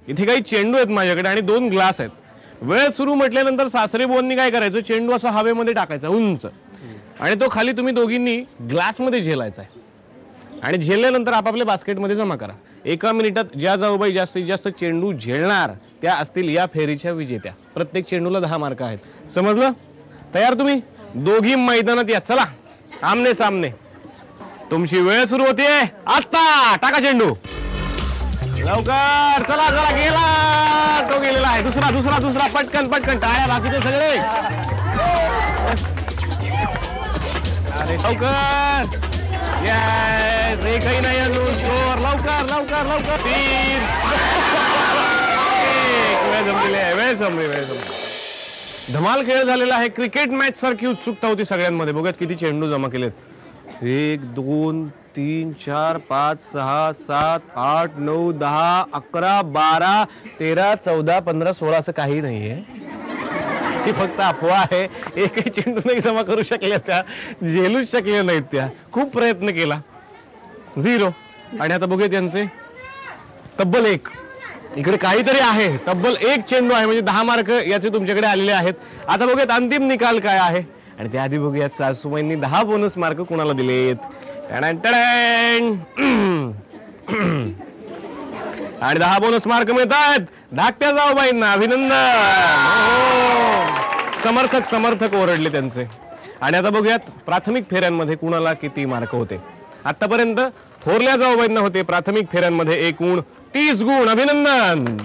इथे काही चेंडू आहेत माझ्याकडे आणि 2 ग्लास आहेत. वेळ सुरू म्हटल्यानंतर सासरे बुवांनी काय करायचं, चेंडू असा हवेमध्ये टाकायचा उंच आणि तो खाली तुम्ही दोघींनी ग्लासमध्ये झेलायचा आहे आणि झेलल्यानंतर आपापल्या बास्केटमध्ये जमा करा. 1 मिनिटात ज्या जाऊबाई जास्तीत जास्त चेंडू झेलणार त्या असतील या फेरीच्या विजेत्या. प्रत्येक चेंडूला 10 मार्क आहेत. समजलं? तयार तुम्ही? दोघी मैदानात या. चला आमने सामने. तुमची वेळ सुरू होते आता. टाका चेंडू लवकर. चला चला. गेला तो. गेलेला आहे. दुसरा दुसरा दुसरा. पटकन पटकन. टाळ्या बाकीचे सगळे. अरे लवकर. येस. एकही नाही अजून. स्कोर. लवकर लवकर लवकर. 3. वेळ संपलेली आहे. वेळ संपली. वेळ संपली. धमाल खेळ झालेला आहे. क्रिकेट मॅच सारखी उत्सुकता होती सगळ्यांमध्ये. बघूयात किती चेंडू जमा केलेत. 1 2 3 4 5 6 7 8 9 10 11 12 13 14 15 16 असं काही नाहीये. ही फक्त अफवा आहे. एकही चेंडू नाही जमा करू शकल्या त्या. झेलूच शकल्या नाहीत त्या. खूप प्रयत्न केला. 0. आणि आता बघूया त्यांचे तब्बल 1. इकडे काहीतरी आहे. तब्बल 1 चेंडू आहे म्हणजे 10 मार्क याचे तुमच्याकडे आलेले आहेत. आता बघूयात अंतिम निकाल काय आहे आणि त्याआधी बघूयात सासूबाईंनी 10 बोनस मार्क कुणाला दिलेत. आणि 10 बोनस मार्क मिळतात धाकट्या जाऊबाईंना. अभिनंदन. समर्थक समर्थक ओरडले त्यांचे. आणि आता बघूयात प्राथमिक फेऱ्यांमध्ये कुणाला किती मार्क होते. आतापर्यंत थोरल्या जाऊबाईंना होते प्राथमिक फेऱ्यांमध्ये एकूण 30 गुण. अभिनंदन.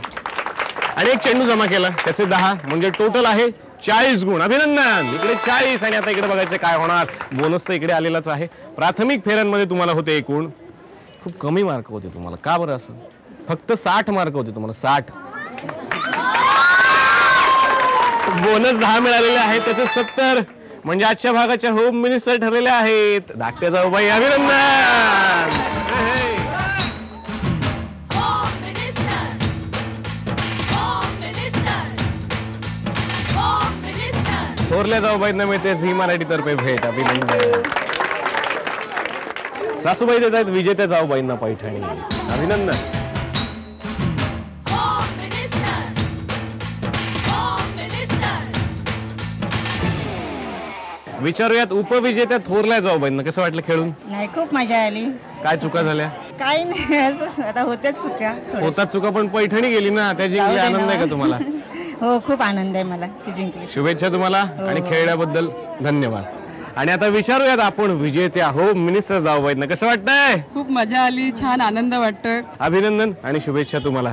आणि 1 चेंडू जमा केला त्याचे 10 म्हणजे टोटल आहे 40 गुण. अभिनंदन. इकडे 40 आणि आता इकडे बघायचं काय होणार. बोनस तर इकडे आलेलाच आहे. प्राथमिक फेऱ्यांमध्ये तुम्हाला होते एकूण खूप कमी मार्क होते तुम्हाला. का बरं असं? फक्त 60 मार्क होते तुम्हाला. 60. बोनस 10 मिळालेले आहेत त्याचे 70 म्हणजे आजच्या भागाच्या होम मिनिस्टर ठरलेल्या आहेत धाकट्या जाऊबाई. अभिनंदन. थोरल्या जाऊबाईंना मिळते झी मराठी तर्फे भेट. अभिनंदन. सासूबाई देत आहेत विजेत्या जाऊबाईंना पैठणी. अभिनंदन. विचारूयात उपविजेत्या थोरल्या जाऊबाईंना कसं वाटलं खेळून. नाही खूप मजा आली. काय चुका झाल्या? काही नाही असं आता होत्याच चुका. होतात चुका पण पैठणी गेली ना त्या जिंकली. आनंद आहे का तुम्हाला? हो खूप आनंद आहे मला ती जिंकली. शुभेच्छा तुम्हाला आणि खेळण्याबद्दल धन्यवाद. आणि आता विचारूयात आपण विजेत्या होम मिनिस्टर जाऊबाईंना कसं वाटतंय. खूप मजा आली. छान आनंद वाटतोय. अभिनंदन आणि शुभेच्छा तुम्हाला.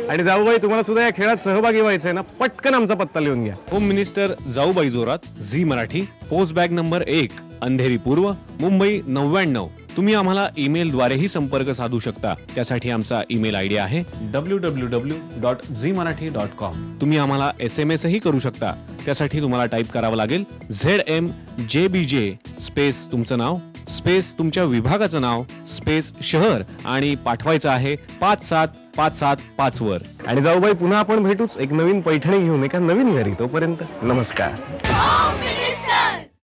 आणि जाऊबाई तुम्हाला सुद्धा या खेळात सहभागी व्हायचंय ना पटकन आमचा पत्ता लिहून घ्या. Home minister Jaubai Jorat Zee Marathi post bag number 1 Andheri पूर्व मुंबई 99. तुम्ही आम्हाला ईमेलद्वारेही संपर्क साधू शकता. त्यासाठी आमचा ईमेल आयडी आहे www.zmarathi.com. तुम्ही आम्हाला SMS ही करू शकता. त्यासाठी तुम्हाला टाईप करावं लागेल ZMJBJ स्पेस तुमचं नाव स्पेस तुमच्या विभागाचं नाव स्पेस शहर आणि पाठवायचं आहे 57575 वर. आणि जाऊबाई पुन्हा आपण भेटूच एक नवीन पैठणी घेऊन एका नवीन घरी. तोपर्यंत नमस्कार.